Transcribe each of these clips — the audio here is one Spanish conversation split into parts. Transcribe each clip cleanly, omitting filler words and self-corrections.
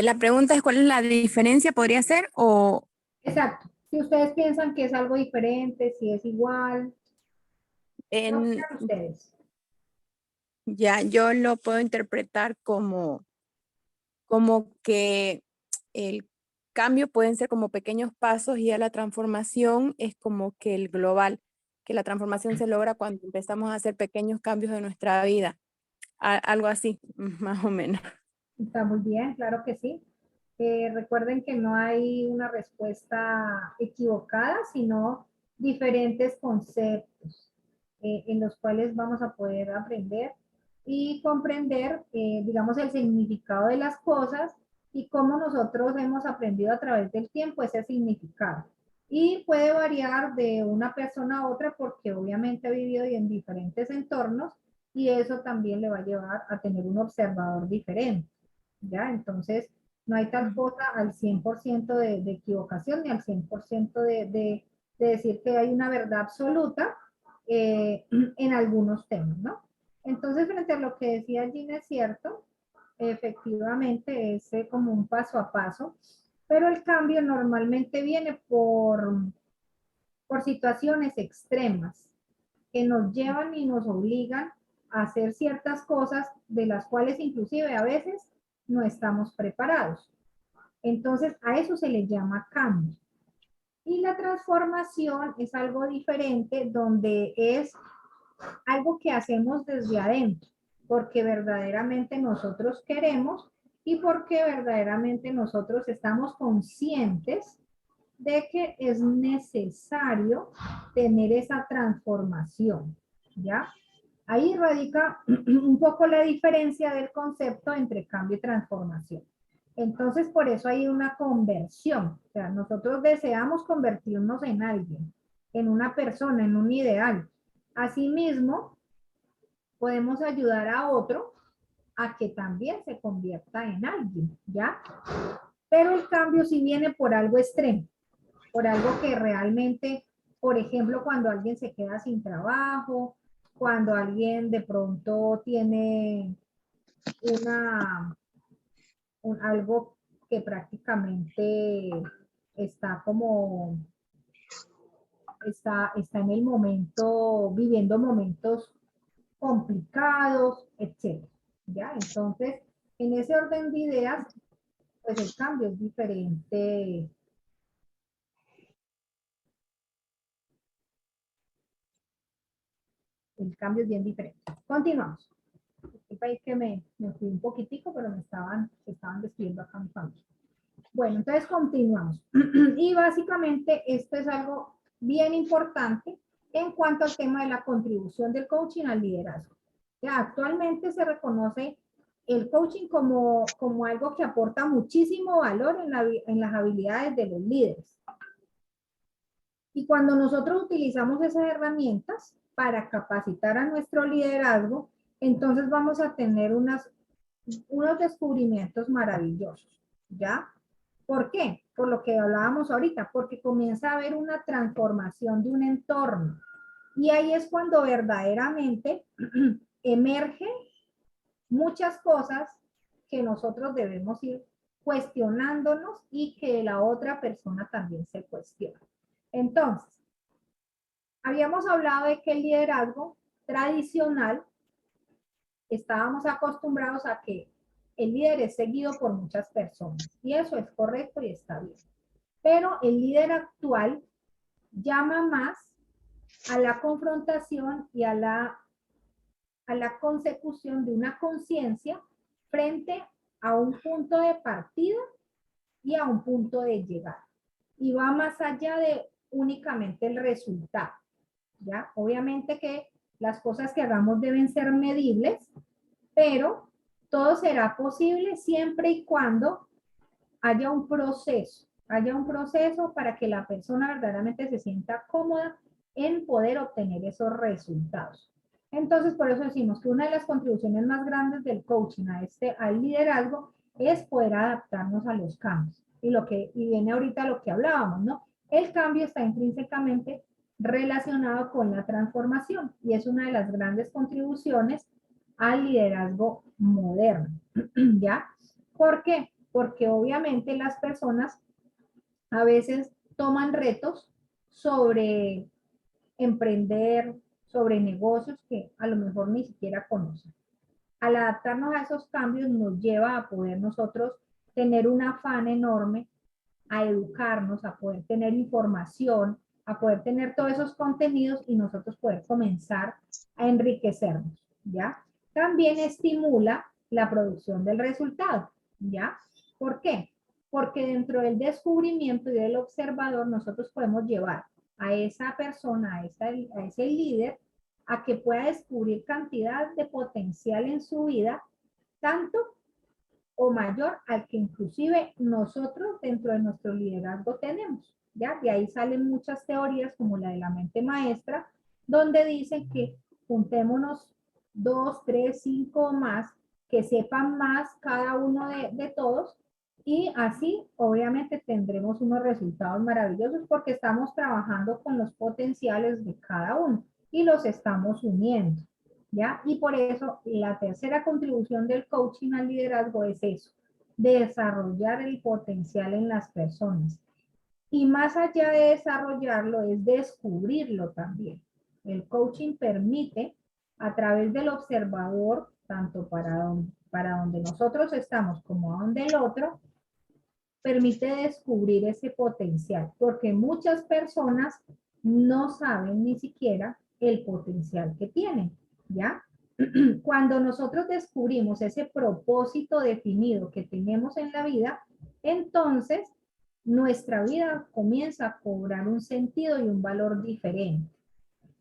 La pregunta es, ¿cuál es la diferencia? ¿Podría ser? O Exacto. Si ustedes piensan que es algo diferente, si es igual, ¿qué en, opinan ustedes? ya yo lo puedo interpretar como que el cambio pueden ser como pequeños pasos y ya la transformación es como que el global, que la transformación se logra cuando empezamos a hacer pequeños cambios en nuestra vida. Algo así, más o menos. Está muy bien, claro que sí. Recuerden que no hay una respuesta equivocada, sino diferentes conceptos en los cuales vamos a poder aprender y comprender, digamos, el significado de las cosas y cómo nosotros hemos aprendido a través del tiempo ese significado. Y puede variar de una persona a otra porque obviamente ha vivido en diferentes entornos y eso también le va a llevar a tener un observador diferente. ¿Ya? Entonces, no hay tal cosa al 100% de equivocación ni al 100% de decir que hay una verdad absoluta en algunos temas, ¿no? Entonces, frente a lo que decía Gina, es cierto, efectivamente es como un paso a paso, pero el cambio normalmente viene por situaciones extremas que nos llevan y nos obligan a hacer ciertas cosas de las cuales inclusive a veces no estamos preparados. Entonces, a eso se le llama cambio. Y la transformación es algo diferente, donde es algo que hacemos desde adentro, porque verdaderamente nosotros queremos y porque verdaderamente nosotros estamos conscientes de que es necesario tener esa transformación, ¿ya? Ahí radica un poco la diferencia del concepto entre cambio y transformación. Entonces, por eso hay una conversión. O sea, nosotros deseamos convertirnos en alguien, en una persona, en un ideal. Asimismo, podemos ayudar a otro a que también se convierta en alguien, ¿ya? Pero el cambio sí viene por algo extremo, por algo que realmente, por ejemplo, cuando alguien se queda sin trabajo, cuando alguien de pronto tiene una, algo que prácticamente está como, está en el momento, viviendo momentos complicados, etc. ¿Ya? Entonces, en ese orden de ideas, pues el cambio es diferente. El cambio es bien diferente. Continuamos. El país que me fui un poquitico, pero se estaban despidiendo acá mi familia. Bueno, entonces continuamos. Y básicamente esto es algo bien importante en cuanto al tema de la contribución del coaching al liderazgo. Ya, actualmente se reconoce el coaching como algo que aporta muchísimo valor en las habilidades de los líderes. Y cuando nosotros utilizamos esas herramientas para capacitar a nuestro liderazgo, entonces vamos a tener unos descubrimientos maravillosos, ¿ya? ¿Por qué? Por lo que hablábamos ahorita, porque comienza a haber una transformación de un entorno. Y ahí es cuando verdaderamente emergen muchas cosas que nosotros debemos ir cuestionándonos y que la otra persona también se cuestione. Entonces, habíamos hablado de que el liderazgo tradicional, estábamos acostumbrados a que el líder es seguido por muchas personas y eso es correcto y está bien. Pero el líder actual llama más a la confrontación y a la consecución de una conciencia frente a un punto de partida y a un punto de llegada. Y va más allá de únicamente el resultado. ¿Ya? Obviamente que las cosas que hagamos deben ser medibles, pero todo será posible siempre y cuando haya un proceso para que la persona verdaderamente se sienta cómoda en poder obtener esos resultados. Entonces, por eso decimos que una de las contribuciones más grandes del coaching al liderazgo es poder adaptarnos a los cambios. Y viene ahorita lo que hablábamos, ¿no? El cambio está intrínsecamente relacionado con la transformación y es una de las grandes contribuciones al liderazgo moderno, ¿ya? ¿Por qué? Porque obviamente las personas a veces toman retos sobre emprender, sobre negocios que a lo mejor ni siquiera conocen. Al adaptarnos a esos cambios nos lleva a poder nosotros tener un afán enorme a educarnos, a poder tener información, a poder tener todos esos contenidos y nosotros poder comenzar a enriquecernos, ¿ya? También estimula la producción del resultado, ¿ya? ¿Por qué? Porque dentro del descubrimiento y del observador nosotros podemos llevar a esa persona, a ese líder, a que pueda descubrir cantidad de potencial en su vida, tanto o mayor al que inclusive nosotros dentro de nuestro liderazgo tenemos. ¿Ya? De ahí salen muchas teorías como la de la mente maestra, donde dicen que juntémonos 2, 3, 5 o más, que sepan más cada uno de todos y así obviamente tendremos unos resultados maravillosos porque estamos trabajando con los potenciales de cada uno y los estamos uniendo. ¿Ya? Y por eso la tercera contribución del coaching al liderazgo es eso, desarrollar el potencial en las personas. Y más allá de desarrollarlo, es descubrirlo también. El coaching permite, a través del observador, tanto para donde nosotros estamos como a donde el otro, permite descubrir ese potencial, porque muchas personas no saben ni siquiera el potencial que tienen, ¿ya? Cuando nosotros descubrimos ese propósito definido que tenemos en la vida, entonces nuestra vida comienza a cobrar un sentido y un valor diferente.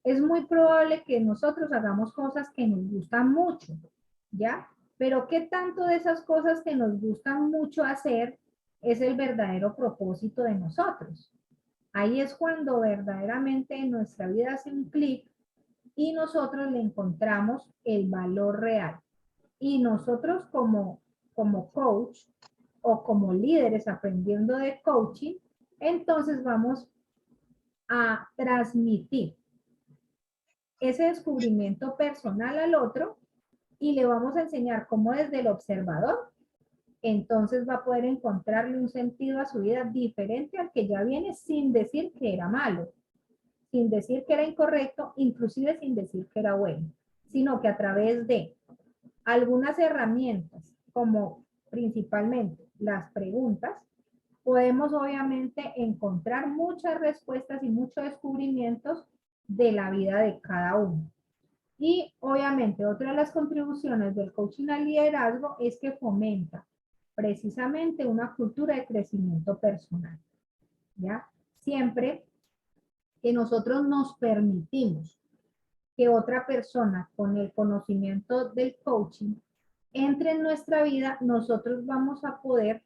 Es muy probable que nosotros hagamos cosas que nos gustan mucho, ¿ya? Pero ¿qué tanto de esas cosas que nos gustan mucho hacer es el verdadero propósito de nosotros? Ahí es cuando verdaderamente en nuestra vida hace un clic y nosotros le encontramos el valor real. Y nosotros como coach o como líderes aprendiendo de coaching, entonces vamos a transmitir ese descubrimiento personal al otro y le vamos a enseñar cómo desde el observador, entonces va a poder encontrarle un sentido a su vida diferente al que ya viene sin decir que era malo, sin decir que era incorrecto, inclusive sin decir que era bueno, sino que a través de algunas herramientas, como principalmente las preguntas, podemos obviamente encontrar muchas respuestas y muchos descubrimientos de la vida de cada uno. Y obviamente otra de las contribuciones del coaching al liderazgo es que fomenta precisamente una cultura de crecimiento personal, ¿ya? Siempre que nosotros nos permitimos que otra persona con el conocimiento del coaching entre en nuestra vida, nosotros vamos a poder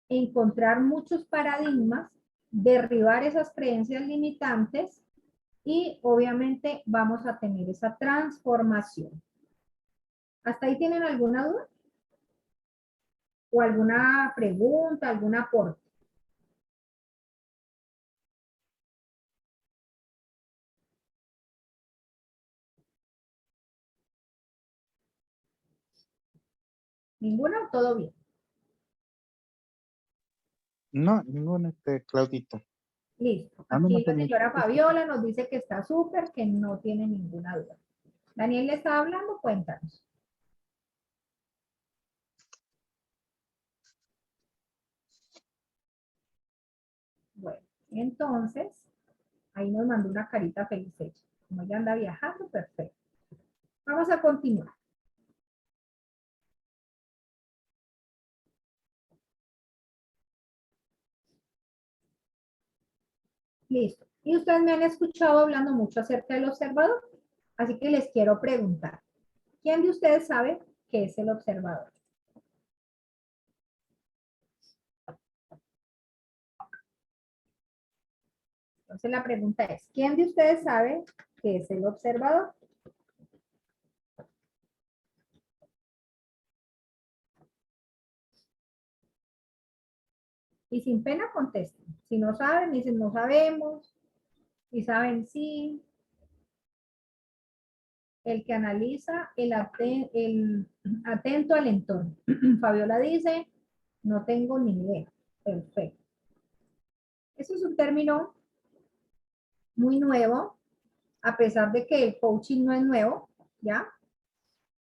encontrar muchos paradigmas, derribar esas creencias limitantes y obviamente vamos a tener esa transformación. ¿Hasta ahí tienen alguna duda? ¿O alguna pregunta, algún aporte? ¿Ninguna? ¿Todo bien? No, ninguna, Claudita. Listo. A mí Aquí no la te me señora dijiste. Fabiola nos dice que está súper, que no tiene ninguna duda. Daniel le estaba hablando, cuéntanos. Bueno, entonces, ahí nos mandó una carita feliz hecha. Como ella anda viajando, perfecto. Vamos a continuar. Listo. Y ustedes me han escuchado hablando mucho acerca del observador. Así que les quiero preguntar. ¿Quién de ustedes sabe qué es el observador? Entonces la pregunta es, ¿quién de ustedes sabe qué es el observador? Y sin pena contesten. Si no saben, dicen no sabemos. Y saben, sí, el que analiza, el atento al entorno. Fabiola dice, no tengo ni idea. Perfecto. Ese es un término muy nuevo, a pesar de que el coaching no es nuevo, ¿ya?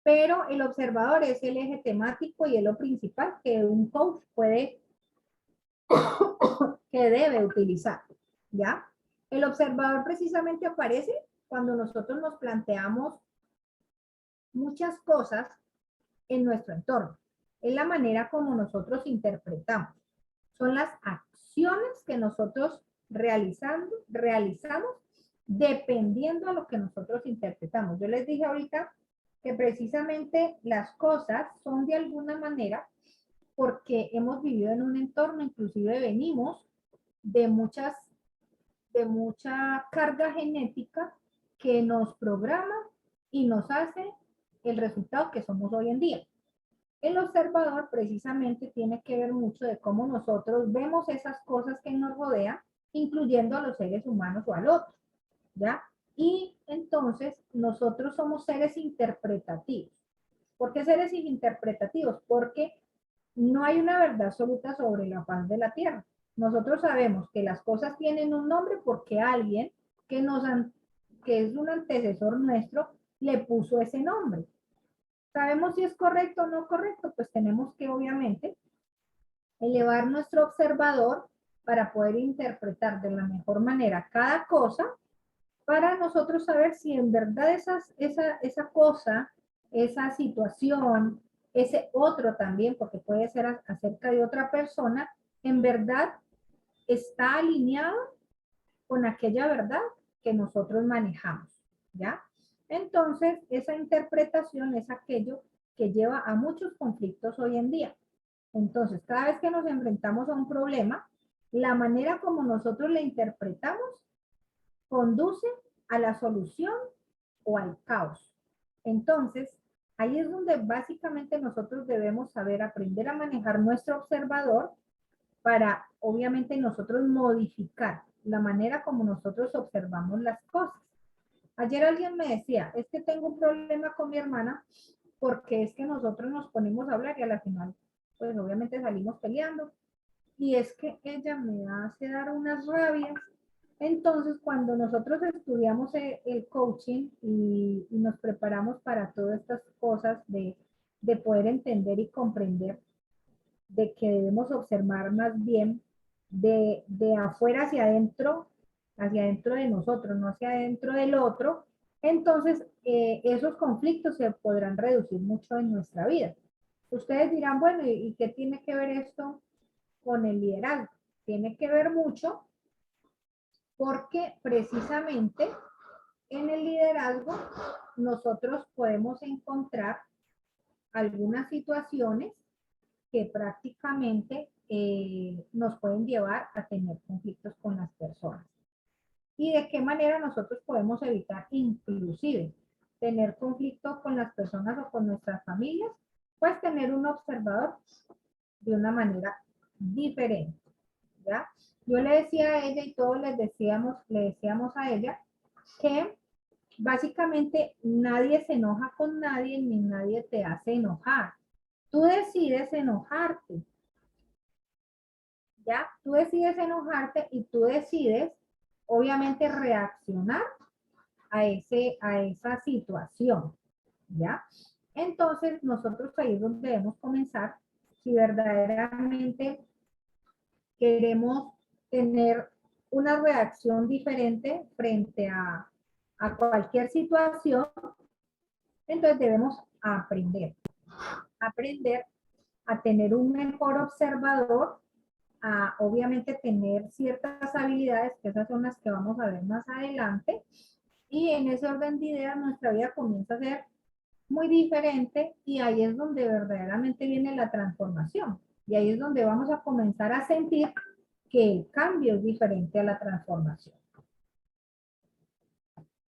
Pero el observador es el eje temático y es lo principal que un coach puede, que debe utilizar, ¿ya? El observador precisamente aparece cuando nosotros nos planteamos muchas cosas en nuestro entorno. Es la manera como nosotros interpretamos. Son las acciones que nosotros realizamos dependiendo de lo que nosotros interpretamos. Yo les dije ahorita que precisamente las cosas son de alguna manera porque hemos vivido en un entorno, inclusive venimos de mucha carga genética que nos programa y nos hace el resultado que somos hoy en día. El observador precisamente tiene que ver mucho de cómo nosotros vemos esas cosas que nos rodean, incluyendo a los seres humanos o al otro, ¿ya? Y entonces nosotros somos seres interpretativos. ¿Por qué seres interpretativos? Porque no hay una verdad absoluta sobre la faz de la Tierra. Nosotros sabemos que las cosas tienen un nombre porque alguien que, que es un antecesor nuestro le puso ese nombre. ¿Sabemos si es correcto o no correcto? Pues tenemos que, obviamente, elevar nuestro observador para poder interpretar de la mejor manera cada cosa, para nosotros saber si en verdad esa cosa, esa situación, ese otro también, porque puede ser acerca de otra persona, en verdad está alineado con aquella verdad que nosotros manejamos, ¿ya? Entonces, esa interpretación es aquello que lleva a muchos conflictos hoy en día. Entonces, cada vez que nos enfrentamos a un problema, la manera como nosotros le interpretamos conduce a la solución o al caos. Entonces, ahí es donde básicamente nosotros debemos saber aprender a manejar nuestro observador para, obviamente, nosotros modificar la manera como nosotros observamos las cosas. Ayer alguien me decía, es que tengo un problema con mi hermana porque es que nosotros nos ponemos a hablar y a la final, pues obviamente salimos peleando. Y es que ella me hace dar unas rabias. Entonces, cuando nosotros estudiamos el coaching y nos preparamos para todas estas cosas de poder entender y comprender, de que debemos observar más bien de afuera hacia adentro de nosotros, no hacia adentro del otro, entonces esos conflictos se podrán reducir mucho en nuestra vida. Ustedes dirán, bueno, ¿y qué tiene que ver esto con el liderazgo? Tiene que ver mucho porque precisamente en el liderazgo nosotros podemos encontrar algunas situaciones que prácticamente nos pueden llevar a tener conflictos con las personas. ¿Y de qué manera nosotros podemos evitar inclusive tener conflicto con las personas o con nuestras familias? Pues tener un observador de una manera diferente, ¿ya? Yo le decía a ella y todos le decíamos a ella que básicamente nadie se enoja con nadie ni nadie te hace enojar. Tú decides enojarte, ¿ya? Tú decides enojarte y tú decides, obviamente, reaccionar a esa situación, ¿ya? Entonces, nosotros ahí es donde debemos comenzar si verdaderamente queremos tener una reacción diferente frente a cualquier situación, entonces debemos aprender a tener un mejor observador, a obviamente tener ciertas habilidades, que esas son las que vamos a ver más adelante, y en ese orden de ideas nuestra vida comienza a ser muy diferente y ahí es donde verdaderamente viene la transformación. Y ahí es donde vamos a comenzar a sentir que el cambio es diferente a la transformación.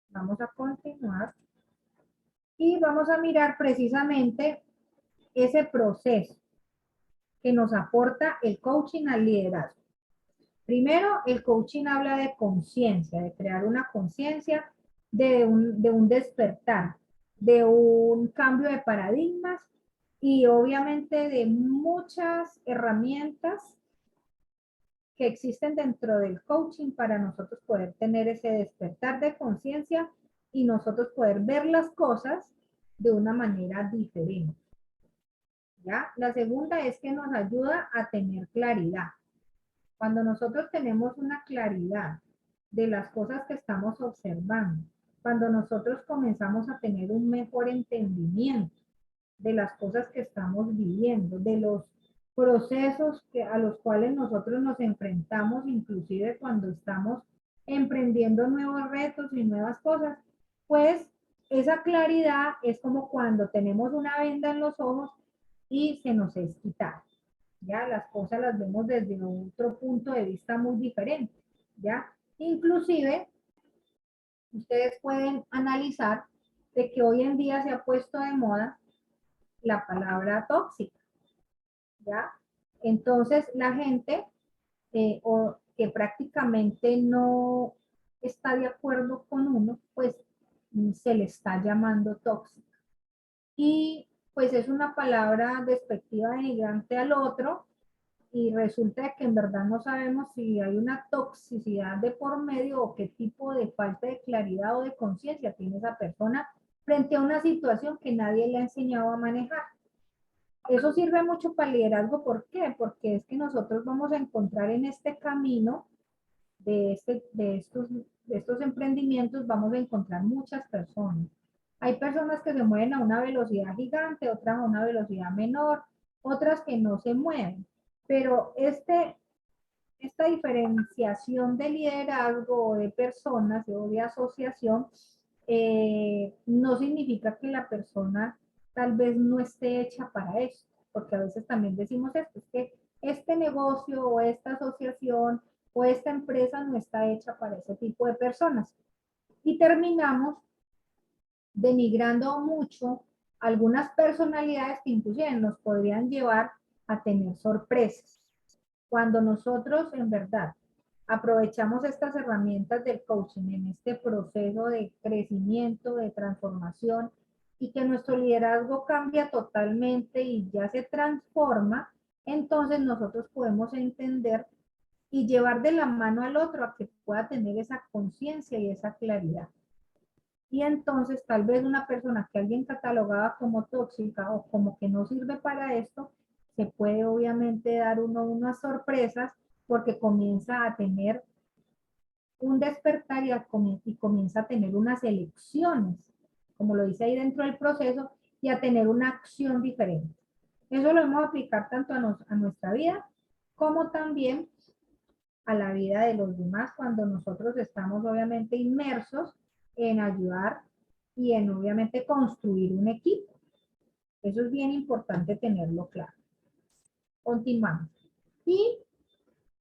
Vamos a continuar y vamos a mirar precisamente ese proceso que nos aporta el coaching al liderazgo. Primero, el coaching habla de conciencia, de crear una conciencia, de un despertar, de un cambio de paradigmas y obviamente de muchas herramientas que existen dentro del coaching para nosotros poder tener ese despertar de conciencia y nosotros poder ver las cosas de una manera diferente. ¿Ya? La segunda es que nos ayuda a tener claridad. Cuando nosotros tenemos una claridad de las cosas que estamos observando, cuando nosotros comenzamos a tener un mejor entendimiento de las cosas que estamos viviendo, de los procesos a los cuales nosotros nos enfrentamos, inclusive cuando estamos emprendiendo nuevos retos y nuevas cosas, pues esa claridad es como cuando tenemos una venda en los ojos y se nos es quitada. ¿Ya? Las cosas las vemos desde otro punto de vista muy diferente, ¿ya? Inclusive, ustedes pueden analizar de que hoy en día se ha puesto de moda la palabra tóxica, ¿ya? Entonces, la gente o que prácticamente no está de acuerdo con uno, pues se le está llamando tóxica. Y pues es una palabra despectiva, denigrante al otro, y resulta que en verdad no sabemos si hay una toxicidad de por medio o qué tipo de falta de claridad o de conciencia tiene esa persona frente a una situación que nadie le ha enseñado a manejar. Eso sirve mucho para el liderazgo. ¿Por qué? Porque es que nosotros vamos a encontrar en este camino de estos emprendimientos, vamos a encontrar muchas personas. Hay personas que se mueven a una velocidad gigante, otras a una velocidad menor, otras que no se mueven. Pero esta diferenciación de liderazgo o de personas o de asociación no significa que la persona tal vez no esté hecha para eso, porque a veces también decimos esto, es que este negocio o esta asociación o esta empresa no está hecha para ese tipo de personas. Y terminamos denigrando mucho algunas personalidades que inclusive nos podrían llevar a tener sorpresas. Cuando nosotros en verdad aprovechamos estas herramientas del coaching en este proceso de crecimiento, de transformación y que nuestro liderazgo cambia totalmente y ya se transforma, entonces nosotros podemos entender y llevar de la mano al otro a que pueda tener esa conciencia y esa claridad. Y entonces tal vez una persona que alguien catalogaba como tóxica o como que no sirve para esto, se puede obviamente dar unas sorpresas porque comienza a tener un despertar y comienza a tener unas elecciones, como lo dice ahí dentro del proceso, y a tener una acción diferente. Eso lo vamos a aplicar tanto a nuestra vida como también a la vida de los demás cuando nosotros estamos obviamente inmersos en ayudar y en obviamente construir un equipo. Eso es bien importante tenerlo claro. Continuamos. Y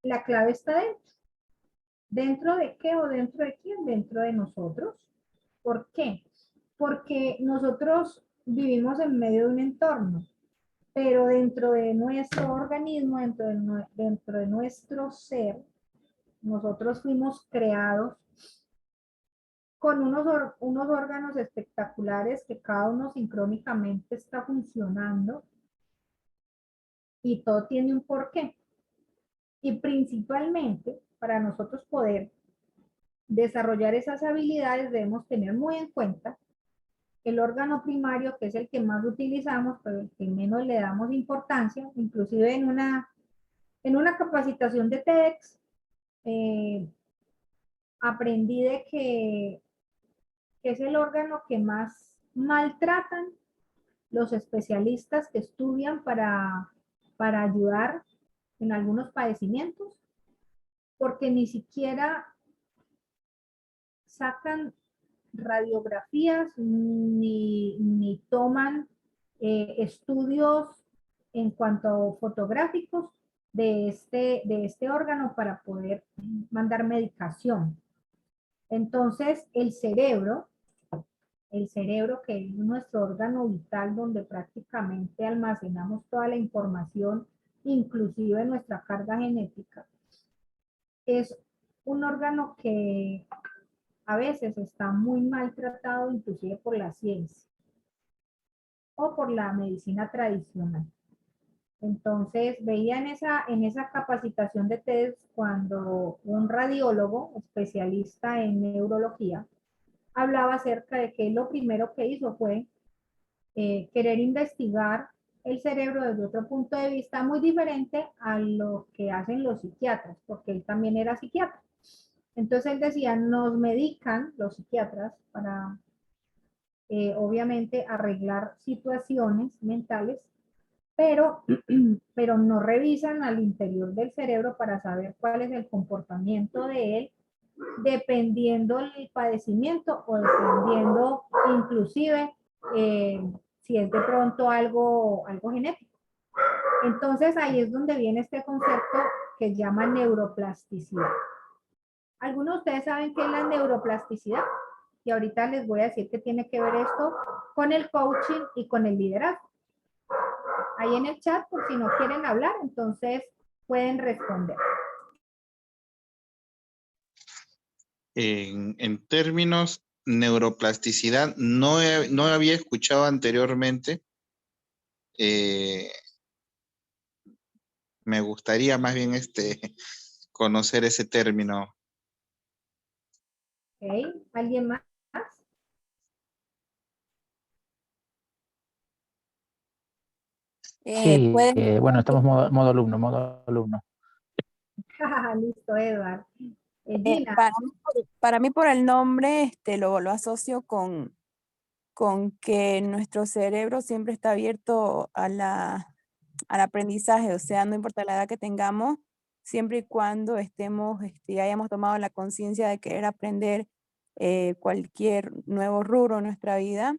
la clave está dentro. ¿Dentro de qué o dentro de quién? Dentro de nosotros. ¿Por qué? Porque nosotros vivimos en medio de un entorno, pero dentro de nuestro organismo, dentro de nuestro ser, nosotros fuimos creados con unos órganos espectaculares que cada uno sincrónicamente está funcionando y todo tiene un porqué. Y principalmente, para nosotros poder desarrollar esas habilidades, debemos tener muy en cuenta el órgano primario, que es el que más utilizamos, pero el que menos le damos importancia, inclusive en una capacitación de TEDx, aprendí de que es el órgano que más maltratan los especialistas que estudian para ayudar en algunos padecimientos, porque ni siquiera sacan radiografías ni toman estudios en cuanto fotográficos de este órgano para poder mandar medicación. Entonces, el cerebro, que es nuestro órgano vital donde prácticamente almacenamos toda la información, inclusive nuestra carga genética, es un órgano que a veces está muy maltratado, inclusive por la ciencia o por la medicina tradicional. Entonces, veía en esa capacitación de TEDx cuando un radiólogo especialista en neurología hablaba acerca de que lo primero que hizo fue querer investigar el cerebro desde otro punto de vista muy diferente a lo que hacen los psiquiatras, porque él también era psiquiatra. Entonces él decía, nos medican los psiquiatras para, obviamente, arreglar situaciones mentales, pero, pero no revisan al interior del cerebro para saber cuál es el comportamiento de él, dependiendo del padecimiento o dependiendo inclusive si es de pronto algo genético. Entonces ahí es donde viene este concepto que se llama neuroplasticidad. ¿Algunos de ustedes saben qué es la neuroplasticidad? Y ahorita les voy a decir que tiene que ver esto con el coaching y con el liderazgo. Ahí en el chat, por si no quieren hablar, entonces pueden responder. En términos neuroplasticidad, no había escuchado anteriormente. Me gustaría más bien conocer ese término. ¿Okay? ¿Alguien más? Sí, Pueden, bueno, estamos modo alumno, modo alumno. Listo, Edward. Gina. para mí por el nombre lo asocio con que nuestro cerebro siempre está abierto al aprendizaje, o sea, no importa la edad que tengamos, siempre y cuando hayamos tomado la conciencia de querer aprender cualquier nuevo rubro en nuestra vida,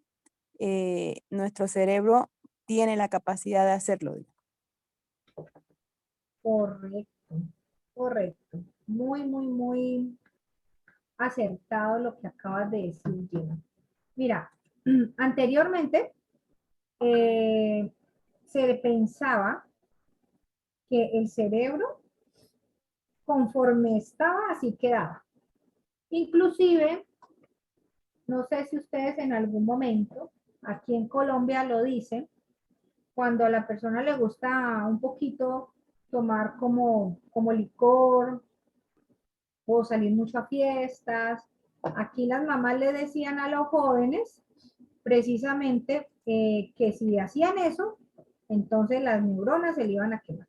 nuestro cerebro tiene la capacidad de hacerlo. Correcto, correcto. Muy, muy, muy acertado lo que acabas de decir, Gina. Mira, anteriormente se pensaba que el cerebro, conforme estaba, así quedaba. Inclusive, no sé si ustedes en algún momento, aquí en Colombia lo dicen, cuando a la persona le gusta un poquito tomar como licor o salir mucho a fiestas, aquí las mamás le decían a los jóvenes precisamente que si hacían eso, entonces las neuronas se le iban a quemar.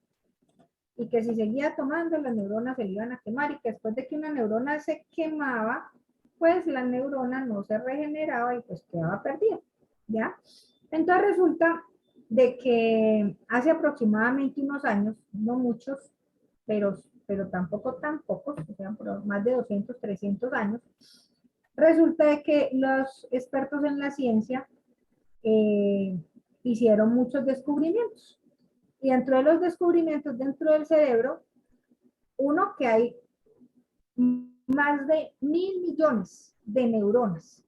Y que si seguía tomando, las neuronas se le iban a quemar y que después de que una neurona se quemaba, pues la neurona no se regeneraba y pues quedaba perdida, ¿ya? Entonces resulta de que hace aproximadamente unos años, no muchos, pero tampoco tan pocos, o sea, por más de 200, 300 años, resulta de que los expertos en la ciencia hicieron muchos descubrimientos. Y dentro de los descubrimientos dentro del cerebro, uno que hay más de 1.000 millones de neuronas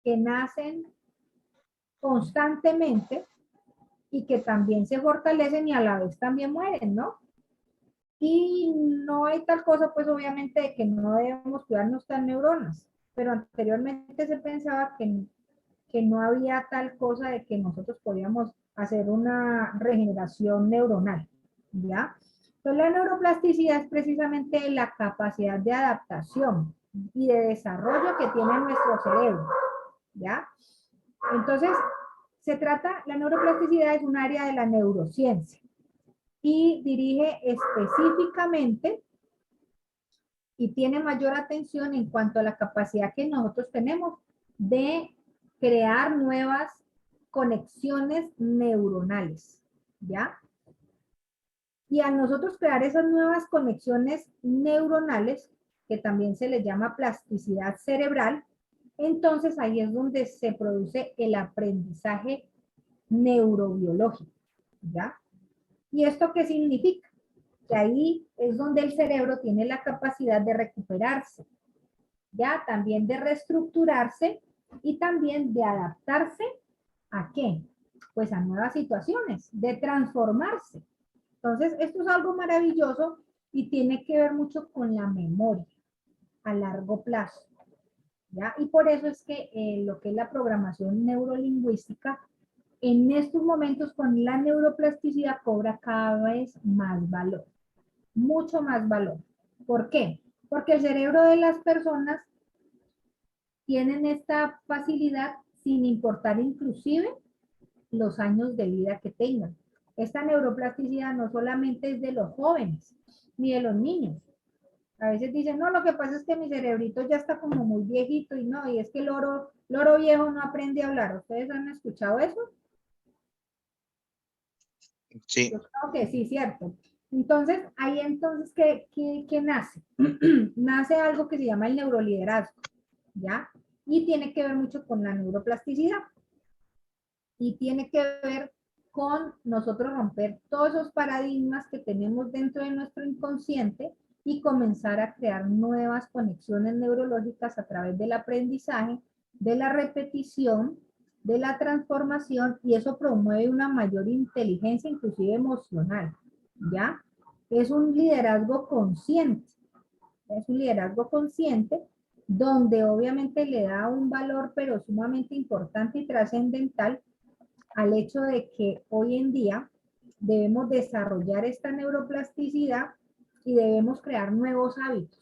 que nacen constantemente y que también se fortalecen y a la vez también mueren, ¿no? Y no hay tal cosa, pues obviamente, de que no debemos cuidar nuestras neuronas, pero anteriormente se pensaba que no había tal cosa de que nosotros podíamos hacer una regeneración neuronal, ¿ya? Entonces la neuroplasticidad es precisamente la capacidad de adaptación y de desarrollo que tiene nuestro cerebro, ¿ya? Entonces, la neuroplasticidad es un área de la neurociencia y dirige específicamente y tiene mayor atención en cuanto a la capacidad que nosotros tenemos de crear nuevas conexiones neuronales, ¿ya? Y al nosotros crear esas nuevas conexiones neuronales, que también se le llama plasticidad cerebral, entonces ahí es donde se produce el aprendizaje neurobiológico, ¿ya? ¿Y esto qué significa? Que ahí es donde el cerebro tiene la capacidad de recuperarse, ya también de reestructurarse y también de adaptarse ¿a qué? Pues a nuevas situaciones, de transformarse. Entonces, esto es algo maravilloso y tiene que ver mucho con la memoria a largo plazo, ¿ya? Y por eso es que lo que es la programación neurolingüística, en estos momentos con la neuroplasticidad cobra cada vez más valor, mucho más valor. ¿Por qué? Porque el cerebro de las personas tienen esta facilidad sin importar inclusive los años de vida que tengan. Esta neuroplasticidad no solamente es de los jóvenes ni de los niños. A veces dicen, no, lo que pasa es que mi cerebrito ya está como muy viejito y no, y es que el loro viejo no aprende a hablar. ¿Ustedes han escuchado eso? Sí, Yo creo que sí, cierto. Entonces, ahí entonces, ¿qué nace? Nace algo que se llama el neuroliderazgo, ¿ya? Y tiene que ver mucho con la neuroplasticidad. Y tiene que ver con nosotros romper todos esos paradigmas que tenemos dentro de nuestro inconsciente y comenzar a crear nuevas conexiones neurológicas a través del aprendizaje, de la repetición, de la transformación, y eso promueve una mayor inteligencia, inclusive emocional, ¿ya? Es un liderazgo consciente, es un liderazgo consciente donde obviamente le da un valor pero sumamente importante y trascendental al hecho de que hoy en día debemos desarrollar esta neuroplasticidad y debemos crear nuevos hábitos.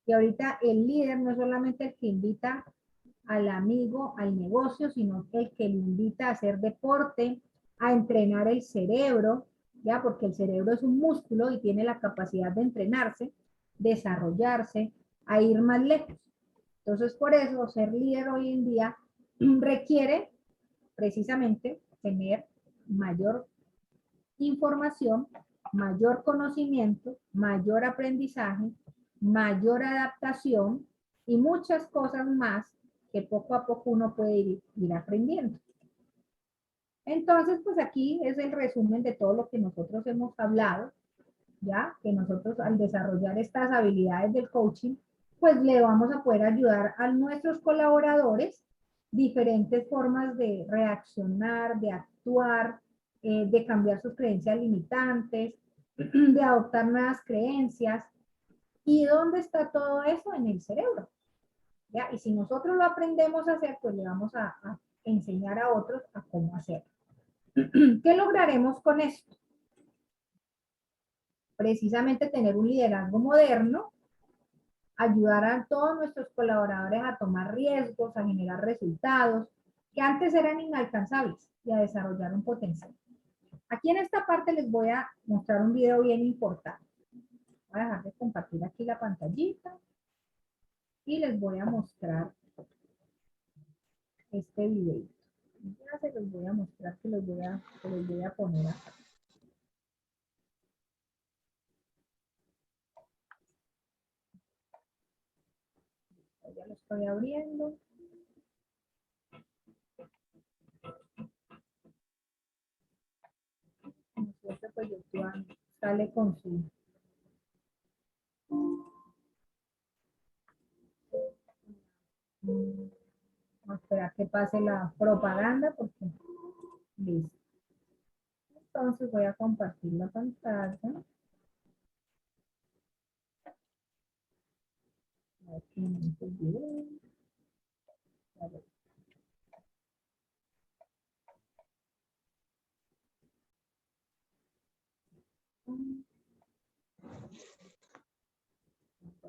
Y ahorita el líder no es solamente el que invita al amigo al negocio, sino el que le invita a hacer deporte, a entrenar el cerebro, ya, porque el cerebro es un músculo y tiene la capacidad de entrenarse, desarrollarse, a ir más lejos. Entonces, por eso ser líder hoy en día requiere precisamente tener mayor información, mayor conocimiento, mayor aprendizaje, mayor adaptación y muchas cosas más que poco a poco uno puede ir aprendiendo. Entonces, pues aquí es el resumen de todo lo que nosotros hemos hablado, ya que nosotros al desarrollar estas habilidades del coaching, pues le vamos a poder ayudar a nuestros colaboradores diferentes formas de reaccionar, de actuar, de cambiar sus creencias limitantes, de adoptar nuevas creencias. ¿Y dónde está todo eso? En el cerebro, ¿ya? Y si nosotros lo aprendemos a hacer, pues le vamos a enseñar a otros a cómo hacerlo. ¿Qué lograremos con esto? Precisamente tener un liderazgo moderno, ayudar a todos nuestros colaboradores a tomar riesgos, a generar resultados que antes eran inalcanzables y a desarrollar un potencial. Aquí en esta parte les voy a mostrar un video bien importante. Voy a dejar de compartir aquí la pantallita y les voy a mostrar este video. Ya se los voy a mostrar, que los voy a poner acá. Ya lo estoy abriendo. Pues YouTube sale con su... Vamos a esperar que pase la propaganda porque... Listo. Entonces voy a compartir la pantalla. Aquí en este video. A ver.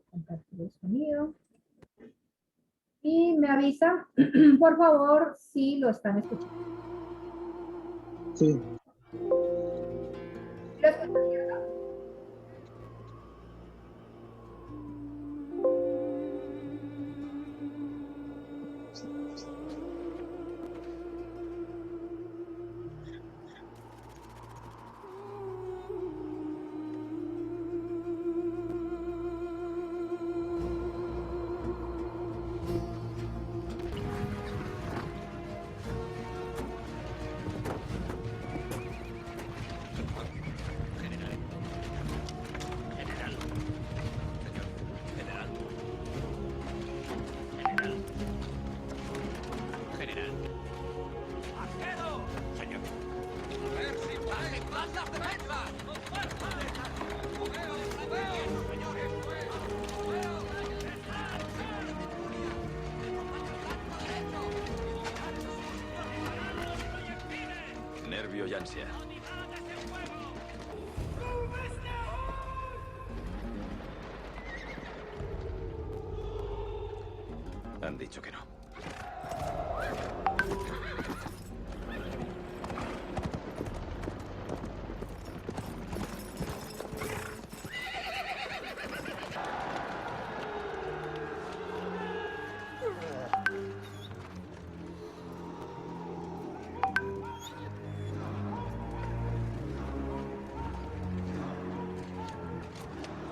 Compartir el sonido. Y me avisan, por favor, si lo están escuchando. sí. ¿Lo escuchan, cierto? y ansia. Han dicho que no.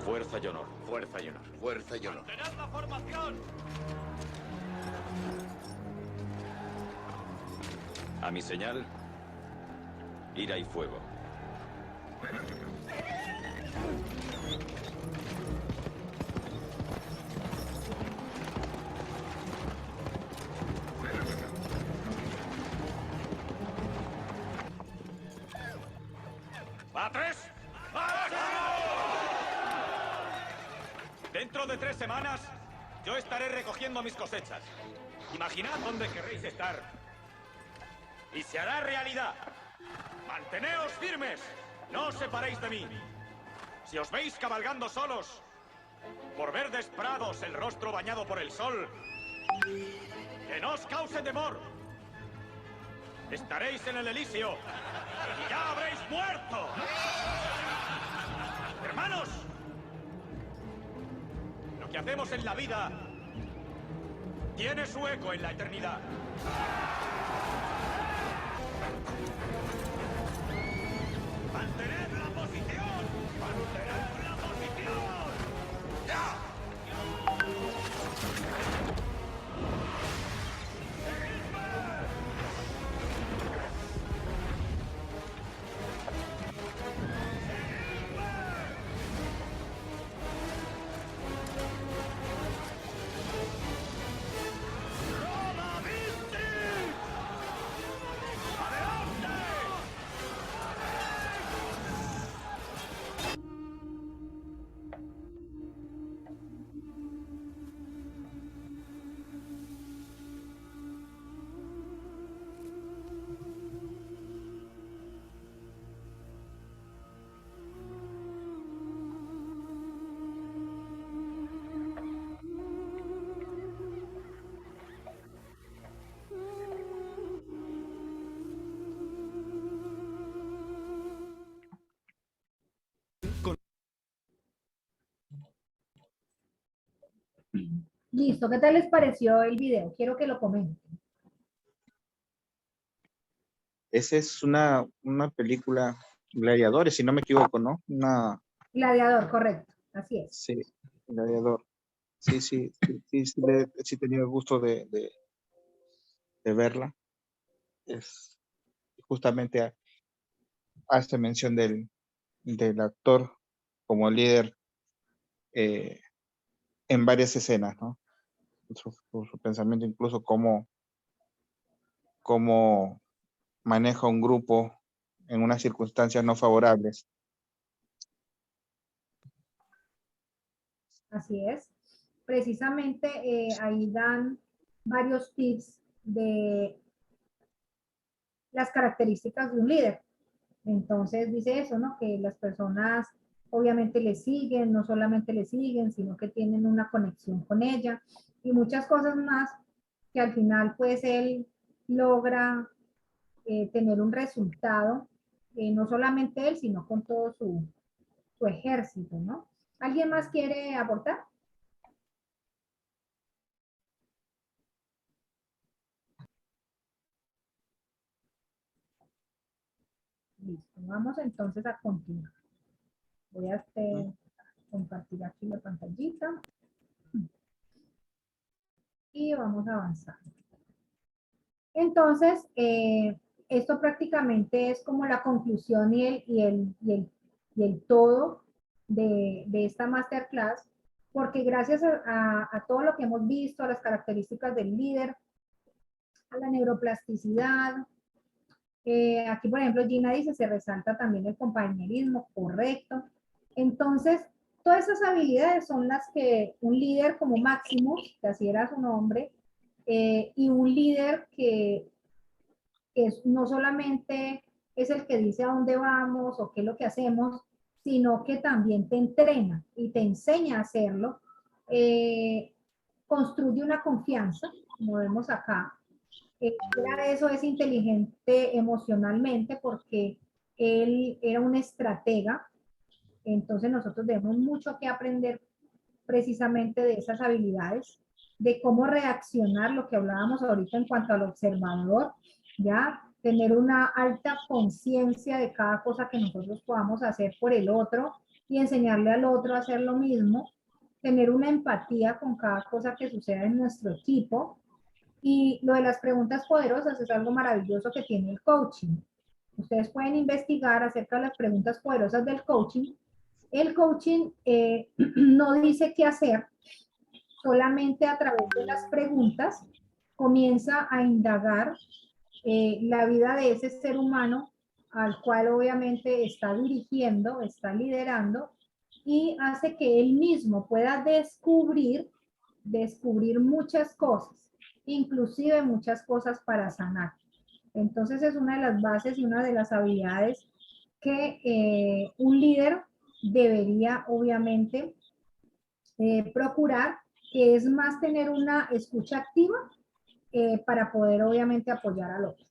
Fuerza y honor, fuerza y honor. Fuerza y honor. ¡Mantened la formación! A mi señal, ira y fuego. ¡Va, tres! Dentro de 3 semanas, yo estaré recogiendo mis cosechas. Imaginad dónde querréis estar. Y se hará realidad. Manteneos firmes. No os separéis de mí. Si os veis cabalgando solos, por verdes prados, el rostro bañado por el sol, que no os cause temor. Estaréis en el Elíseo y ya habréis muerto. Hermanos, lo que hacemos en la vida tiene su eco en la eternidad. ¡Mantened la posición! ¡Mantened la posición! ¡Ya! Listo, ¿qué tal les pareció el video? Quiero que lo comenten. Esa es una película, Gladiadores, si no me equivoco, ¿no? Gladiador, correcto, así es. Sí, Gladiador. Sí, sí tenía el gusto de verla. Es justamente hace mención del actor como líder en varias escenas, ¿no? Su pensamiento, incluso cómo maneja un grupo en unas circunstancias no favorables. Así es. Precisamente ahí dan varios tips de las características de un líder. Entonces dice eso, ¿no? Que las personas obviamente le siguen, no solamente le siguen, sino que tienen una conexión con ella y muchas cosas más que al final pues él logra tener un resultado, no solamente él, sino con todo su ejército, ¿no? ¿Alguien más quiere aportar? Listo, vamos entonces a continuar. Voy a compartir aquí la pantallita y vamos a avanzar. Entonces, esto prácticamente es como la conclusión y el todo de esta masterclass, porque gracias a todo lo que hemos visto, a las características del líder, a la neuroplasticidad, aquí, por ejemplo, Gina dice, se resalta también el compañerismo, correcto. Entonces, todas esas habilidades son las que un líder como Máximo, que así era su nombre, y un líder que no solamente es el que dice a dónde vamos o qué es lo que hacemos, sino que también te entrena y te enseña a hacerlo. Construye una confianza, como vemos acá. Fuera de eso es inteligente emocionalmente porque él era un estratega, entonces nosotros tenemos mucho que aprender precisamente de esas habilidades, de cómo reaccionar, lo que hablábamos ahorita en cuanto al observador, ya tener una alta conciencia de cada cosa que nosotros podamos hacer por el otro y enseñarle al otro a hacer lo mismo, tener una empatía con cada cosa que suceda en nuestro equipo. Y lo de las preguntas poderosas es algo maravilloso que tiene el coaching. Ustedes pueden investigar acerca de las preguntas poderosas del coaching. El coaching no dice qué hacer, solamente a través de las preguntas comienza a indagar la vida de ese ser humano al cual obviamente está dirigiendo, está liderando y hace que él mismo pueda descubrir muchas cosas, inclusive muchas cosas para sanar. Entonces es una de las bases y una de las habilidades que un líder debería obviamente procurar, que es más tener una escucha activa para poder obviamente apoyar al otro.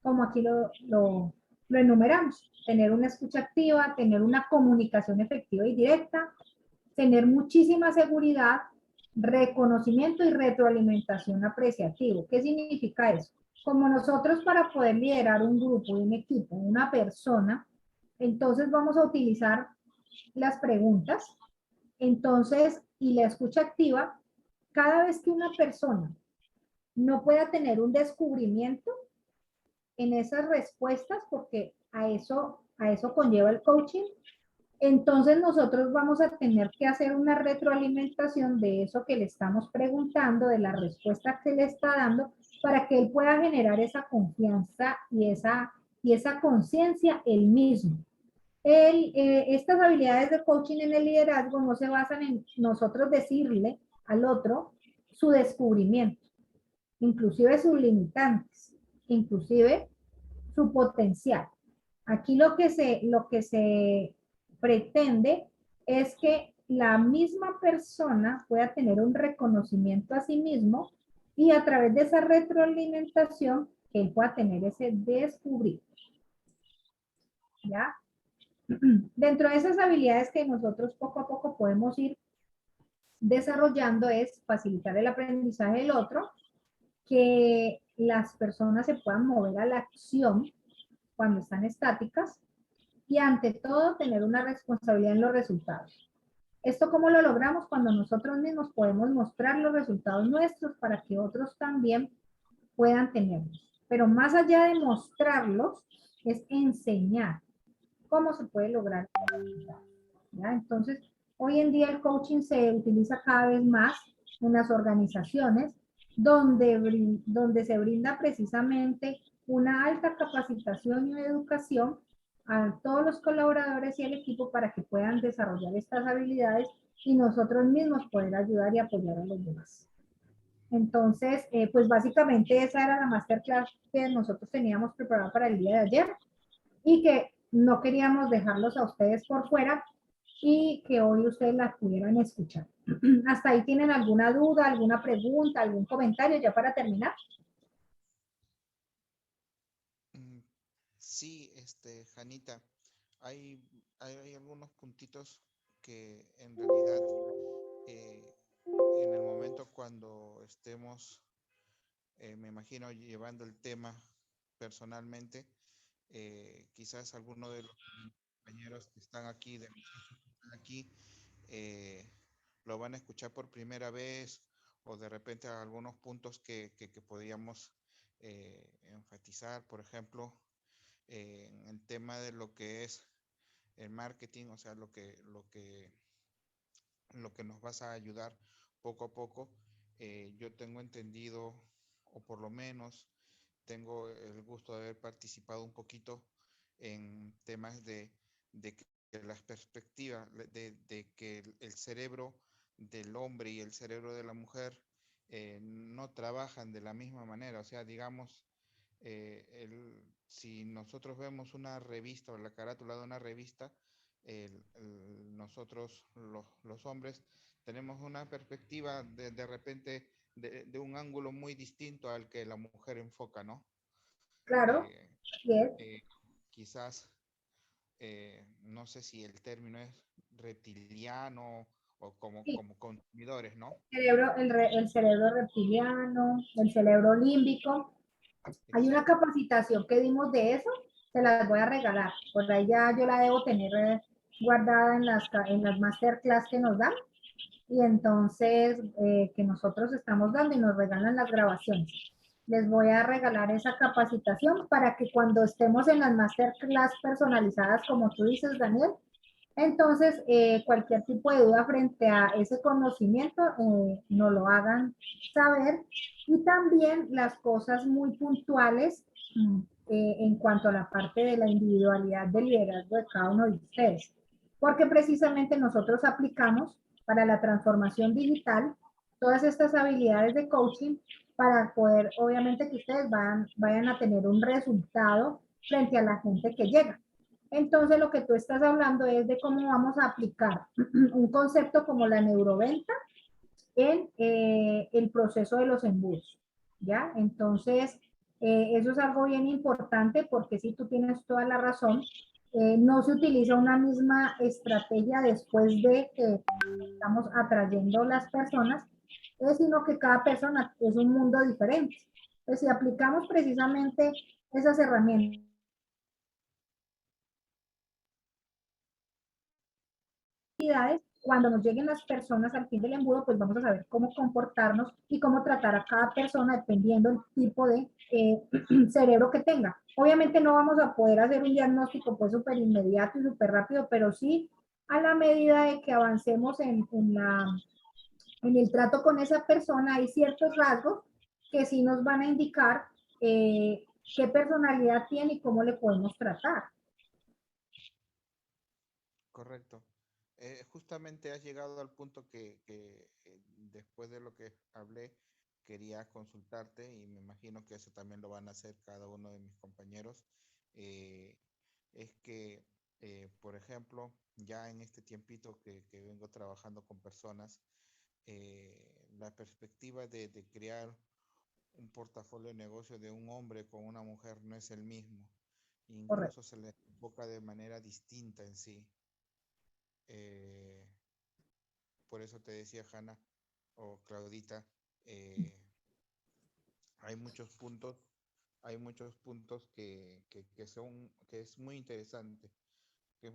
Como aquí lo enumeramos, tener una escucha activa, tener una comunicación efectiva y directa, tener muchísima seguridad, reconocimiento y retroalimentación apreciativo. ¿Qué significa eso? Como nosotros para poder liderar un grupo, un equipo, una persona, entonces vamos a utilizar las preguntas, entonces, y la escucha activa, cada vez que una persona no pueda tener un descubrimiento en esas respuestas, porque a eso conlleva el coaching, entonces nosotros vamos a tener que hacer una retroalimentación de eso que le estamos preguntando, de la respuesta que le está dando, para que él pueda generar esa confianza y esa conciencia él mismo. Estas habilidades de coaching en el liderazgo no se basan en nosotros decirle al otro su descubrimiento, inclusive sus limitantes, inclusive su potencial. Aquí lo que se pretende es que la misma persona pueda tener un reconocimiento a sí mismo y a través de esa retroalimentación que él pueda tener ese descubrir. ¿Ya? Dentro de esas habilidades que nosotros poco a poco podemos ir desarrollando es facilitar el aprendizaje del otro, que las personas se puedan mover a la acción cuando están estáticas y ante todo tener una responsabilidad en los resultados. ¿Esto cómo lo logramos? Cuando nosotros mismos podemos mostrar los resultados nuestros para que otros también puedan tenerlos. Pero más allá de mostrarlos, es enseñar cómo se puede lograr. ¿Ya? Entonces, hoy en día el coaching se utiliza cada vez más en las organizaciones donde se brinda precisamente una alta capacitación y educación a todos los colaboradores y al equipo para que puedan desarrollar estas habilidades y nosotros mismos poder ayudar y apoyar a los demás. Entonces, pues básicamente esa era la masterclass que nosotros teníamos preparada para el día de ayer y que no queríamos dejarlos a ustedes por fuera y que hoy ustedes la pudieran escuchar. ¿Hasta ahí tienen alguna duda, alguna pregunta, algún comentario ya para terminar? Sí, Janita, hay algunos puntitos que en realidad en el momento cuando estemos, me imagino, llevando el tema personalmente, quizás alguno de los compañeros que están aquí eh, lo van a escuchar por primera vez o de repente algunos puntos que podríamos enfatizar, por ejemplo, en el tema de lo que es el marketing, o sea, lo que nos vas a ayudar poco a poco. Yo tengo entendido, o por lo menos tengo el gusto de haber participado un poquito en temas de que las perspectivas, de que el cerebro del hombre y el cerebro de la mujer no trabajan de la misma manera. O sea, digamos, si nosotros vemos una revista o la carátula de una revista, nosotros los hombres tenemos una perspectiva de repente de un ángulo muy distinto al que la mujer enfoca, ¿no? Claro, así es. Quizás, no sé si el término es reptiliano o Sí. como consumidores, ¿no? El cerebro reptiliano, el cerebro límbico. Hay una Exacto. capacitación que dimos de eso, se las voy a regalar. Por ahí ya yo la debo tener guardada en las masterclass que nos dan. Y entonces, que nosotros estamos dando y nos regalan las grabaciones. Les voy a regalar esa capacitación para que cuando estemos en las masterclass personalizadas, como tú dices, Daniel, entonces, cualquier tipo de duda frente a ese conocimiento, nos lo hagan saber. Y también las cosas muy puntuales en cuanto a la parte de la individualidad del liderazgo de cada uno de ustedes. Porque precisamente nosotros aplicamos para la transformación digital todas estas habilidades de coaching para poder, obviamente, que ustedes vayan a tener un resultado frente a la gente que llega. Entonces, lo que tú estás hablando es de cómo vamos a aplicar un concepto como la neuroventa en el proceso de los embudos, ¿ya? Entonces, eso es algo bien importante porque si tú tienes toda la razón, no se utiliza una misma estrategia después de que estamos atrayendo las personas, sino que cada persona es un mundo diferente. Entonces, si aplicamos precisamente esas herramientas, cuando nos lleguen las personas al fin del embudo, pues vamos a saber cómo comportarnos y cómo tratar a cada persona dependiendo del tipo de cerebro que tenga. Obviamente no vamos a poder hacer un diagnóstico pues súper inmediato y súper rápido, pero sí a la medida de que avancemos en el trato con esa persona, hay ciertos rasgos que sí nos van a indicar qué personalidad tiene y cómo le podemos tratar. Correcto. Justamente has llegado al punto después de lo que hablé, quería consultarte y me imagino que eso también lo van a hacer cada uno de mis compañeros. eh, es que, por ejemplo, ya en este tiempito que vengo trabajando con personas, la perspectiva de crear un portafolio de negocio de un hombre con una mujer no es el mismo. Correcto. Incluso se le enfoca de manera distinta en sí. Eh, por eso te decía Hanna o Claudita, eh, hay muchos puntos, hay muchos puntos que es muy interesante, Y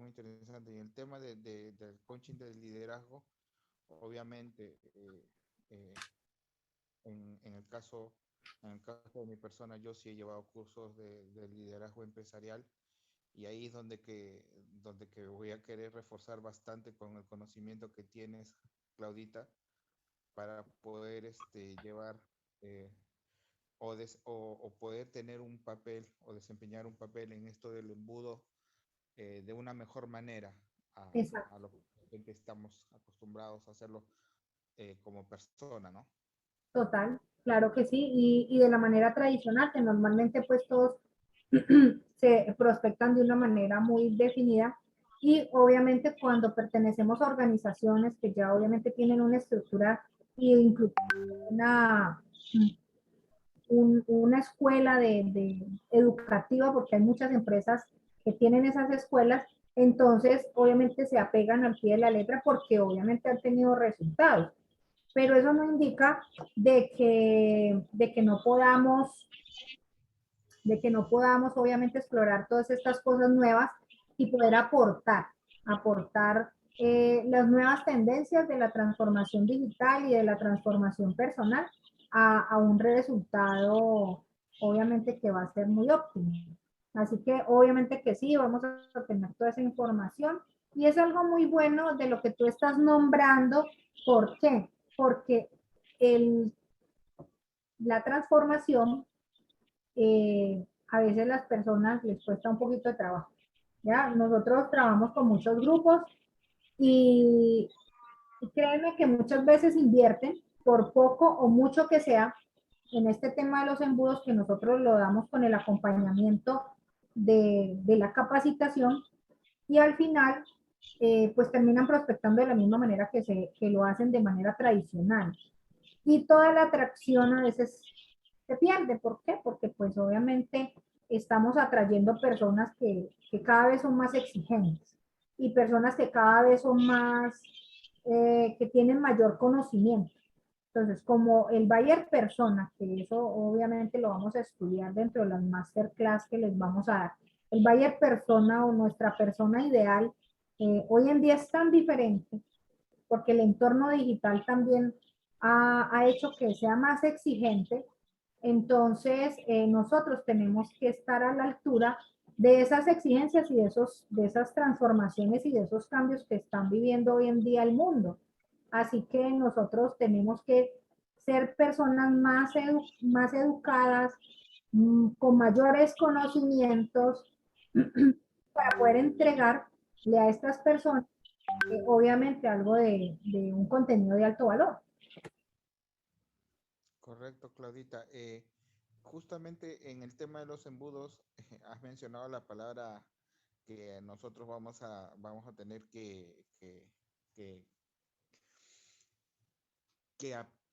el tema del coaching del liderazgo, obviamente, eh, en el caso de mi persona, yo sí he llevado cursos de liderazgo empresarial y ahí es donde que voy a querer reforzar bastante con el conocimiento que tienes, Claudita, para poder llevar eh, o poder tener un papel o desempeñar un papel en esto del embudo de una mejor manera Exacto. a lo que estamos acostumbrados a hacerlo como persona, ¿no? Total, claro que sí, y de la manera tradicional, que normalmente pues todos se prospectan de una manera muy definida y obviamente cuando pertenecemos a organizaciones que ya obviamente tienen una estructura y incluso una, una escuela de educativa, porque hay muchas empresas que tienen esas escuelas, entonces obviamente se apegan al pie de la letra porque obviamente han tenido resultados, pero eso no indica de que no podamos obviamente explorar todas estas cosas nuevas y poder aportar las nuevas tendencias de la transformación digital y de la transformación personal a un resultado obviamente que va a ser muy óptimo. Así que obviamente que sí, vamos a tener toda esa información y es algo muy bueno de lo que tú estás nombrando. ¿Por qué? Porque la transformación a veces las personas les cuesta un poquito de trabajo. ¿Ya? Nosotros trabajamos con muchos grupos y créeme que muchas veces invierten, por poco o mucho que sea, en este tema de los embudos que nosotros lo damos con el acompañamiento de la capacitación y al final pues terminan prospectando de la misma manera que lo hacen de manera tradicional. Y toda la atracción a veces se pierde. ¿Por qué? Porque pues obviamente estamos atrayendo personas que cada vez son más exigentes y personas que cada vez son más, que tienen mayor conocimiento. Entonces, como el buyer persona, que eso obviamente lo vamos a estudiar dentro de las masterclass que les vamos a dar, el buyer persona o nuestra persona ideal, hoy en día es tan diferente porque el entorno digital también ha hecho que sea más exigente. Entonces, nosotros tenemos que estar a la altura de esas exigencias y de esas transformaciones y de esos cambios que están viviendo hoy en día el mundo. Así que nosotros tenemos que ser personas más educadas, con mayores conocimientos para poder entregarle a estas personas obviamente algo de un contenido de alto valor. Correcto, Claudita. Justamente en el tema de los embudos, has mencionado la palabra que nosotros vamos a tener que,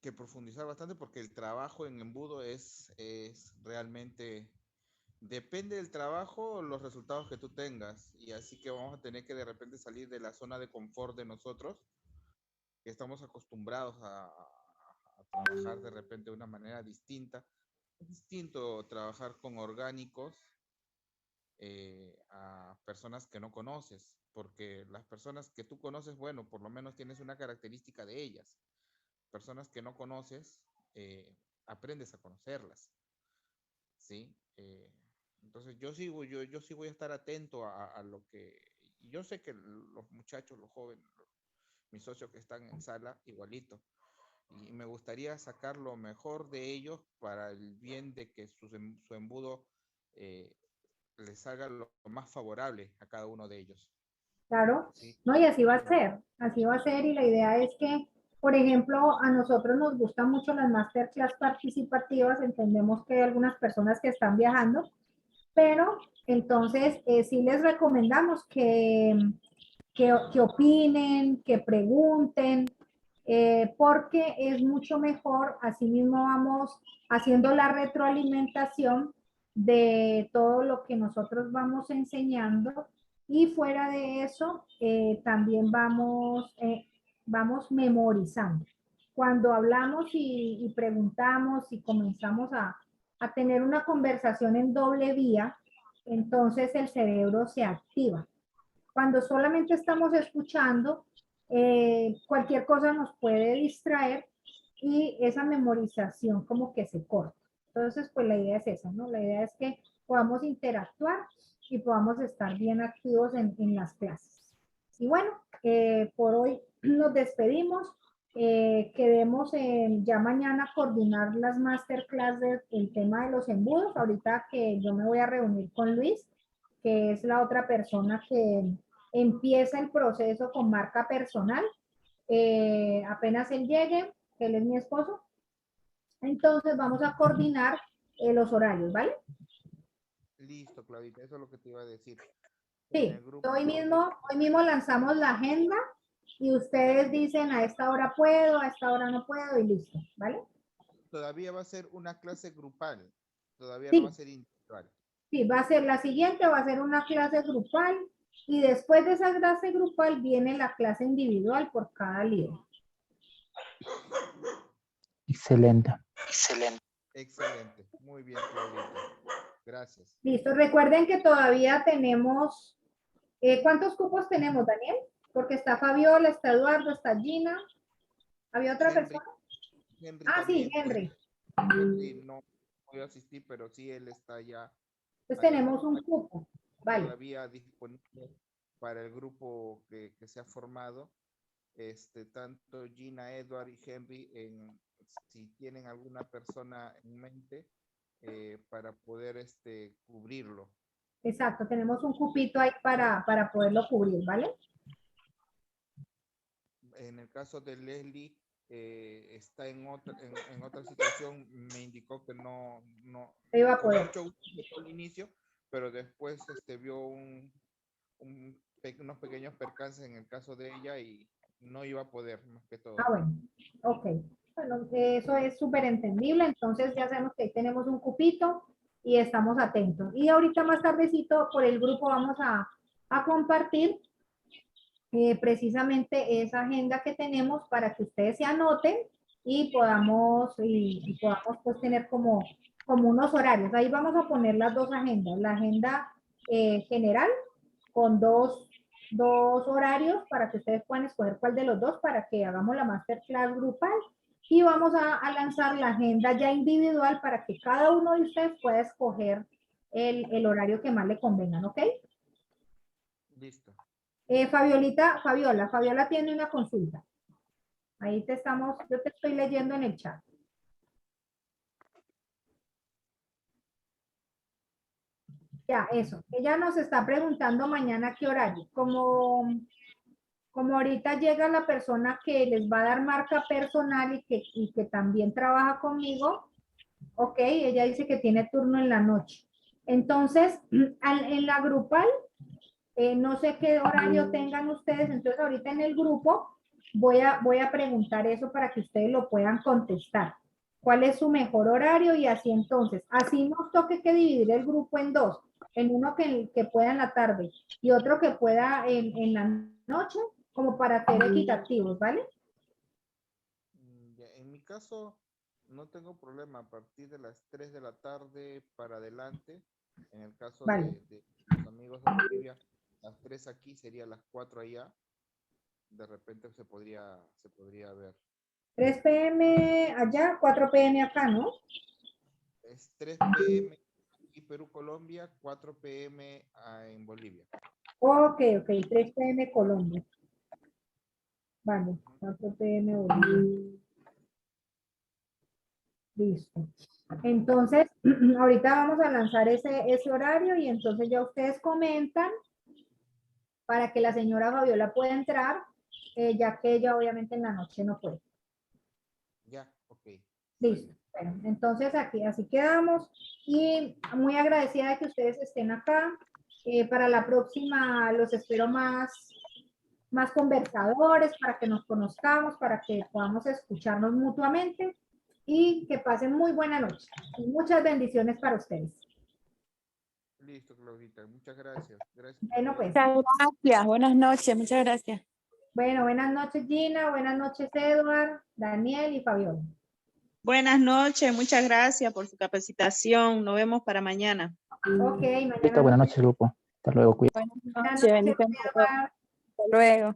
que profundizar bastante, porque el trabajo en embudo es realmente, depende del trabajo, los resultados que tú tengas. Y así que vamos a tener que de repente salir de la zona de confort de nosotros, que estamos acostumbrados a trabajar de repente de una manera distinta. Es distinto trabajar con orgánicos a personas que no conoces, porque las personas que tú conoces, bueno, por lo menos tienes una característica de ellas. Personas que no conoces, aprendes a conocerlas, ¿sí? Entonces yo sí voy a estar atento a lo que, yo sé que los muchachos, los jóvenes, mis socios que están en sala, igualito, y me gustaría sacar lo mejor de ellos para el bien de que su embudo eh, les salga lo más favorable a cada uno de ellos. Claro, ¿Sí? no, y así va a ser, y la idea es que, por ejemplo, a nosotros nos gustan mucho las masterclass participativas, entendemos que hay algunas personas que están viajando, pero entonces sí les recomendamos que opinen, que pregunten, porque es mucho mejor, asimismo vamos haciendo la retroalimentación de todo lo que nosotros vamos enseñando y fuera de eso también vamos memorizando. Cuando hablamos y preguntamos y comenzamos a tener una conversación en doble vía, entonces el cerebro se activa. Cuando solamente estamos escuchando, cualquier cosa nos puede distraer y esa memorización como que se corta. Entonces, pues la idea es esa, ¿no? La idea es que podamos interactuar y podamos estar bien activos en las clases. Y bueno, por hoy nos despedimos. Queremos ya mañana coordinar las masterclass del tema de los embudos. Ahorita que yo me voy a reunir con Luis, que es la otra persona que empieza el proceso con marca personal. Apenas él llegue, él es mi esposo, entonces vamos a coordinar los horarios, ¿vale? Listo, Claudita, eso es lo que te iba a decir. En Sí, el grupo hoy mismo lanzamos la agenda y ustedes dicen a esta hora puedo, a esta hora no puedo y listo, ¿vale? todavía va a ser una clase grupal, todavía no va a Sí, ser individual. sí, va a ser la siguiente, va a ser una clase grupal y después de esa clase grupal viene la clase individual por cada líder. Excelente. Excelente, muy bien, Claudita. Gracias. Listo, recuerden que todavía tenemos, ¿cuántos cupos tenemos, Daniel? Porque está Fabiola, está Eduardo, está Gina. ¿Había otra Henry, persona? Henry Ah, sí, también, pues, Henry. Henry no puede asistir, pero sí él está ya Entonces ahí, tenemos un cupo. Vale. todavía disponible para el grupo que se ha formado. Tanto Gina, Edward y Henry, si tienen alguna persona en mente para poder cubrirlo. Exacto, tenemos un cupito ahí para poderlo cubrir, ¿vale? En el caso de Leslie, está en otra situación, me indicó que no Se iba a con poder. mucho gusto aceptó al inicio, pero después vio unos pequeños percances en el caso de ella y no iba a poder, más que todo. Ah, bueno, ok. Bueno, eso es súper entendible, entonces ya sabemos que ahí tenemos un cupito y estamos atentos. Y ahorita más tardecito por el grupo vamos a compartir precisamente esa agenda que tenemos para que ustedes se anoten y podamos pues tener como unos horarios. Ahí vamos a poner las dos agendas, la agenda general con dos horarios para que ustedes puedan escoger cuál de los dos para que hagamos la masterclass grupal y vamos a lanzar la agenda ya individual para que cada uno de ustedes pueda escoger el horario que más le convengan, ¿ok? Listo. Fabiola tiene una consulta. Ahí yo te estoy leyendo en el chat. Ya, eso. Ella nos está preguntando mañana qué horario. Como ahorita llega la persona que les va a dar marca personal y que también trabaja conmigo, ok, ella dice que tiene turno en la noche. Entonces, en la grupal, no sé qué horario tengan ustedes, entonces ahorita en el grupo voy a preguntar eso para que ustedes lo puedan contestar. ¿Cuál es su mejor horario? Y así entonces, así nos toque que dividir el grupo en dos, en uno que pueda en la tarde y otro que pueda en la noche, como para ser equitativos, ¿vale? En mi caso, no tengo problema a partir de las 3 de la tarde para adelante. En el caso Vale. de los amigos de Bolivia, las 3 aquí serían las 4 allá. De repente se podría ver. 3 p.m. allá, 4 p.m. acá, ¿no? Es 3 p.m. aquí Perú, Colombia, 4 p.m. en Bolivia. Ok, 3 p.m. Colombia. Vale, 4 p.m. Bolivia. Listo. Entonces, ahorita vamos a lanzar ese horario y entonces ya ustedes comentan para que la señora Fabiola pueda entrar, ya que ella obviamente en la noche no puede. Ya, ok. Listo. Bueno, entonces aquí así quedamos y muy agradecida de que ustedes estén acá. Para la próxima los espero más conversadores para que nos conozcamos, para que podamos escucharnos mutuamente y que pasen muy buena noche. Y muchas bendiciones para ustedes. Listo, Claudita. Muchas gracias. Gracias. Bueno, pues. Muchas gracias. Buenas noches. Muchas gracias. Bueno, buenas noches Gina, buenas noches Edward, Daniel y Fabiola. Buenas noches, muchas gracias por su capacitación. Nos vemos para mañana. Ok, mañana. Listo, buenas noches, grupo. Hasta luego, cuídate. Buenas Buenas noches. noches, Bendiciones a todos. Edward. Hasta luego.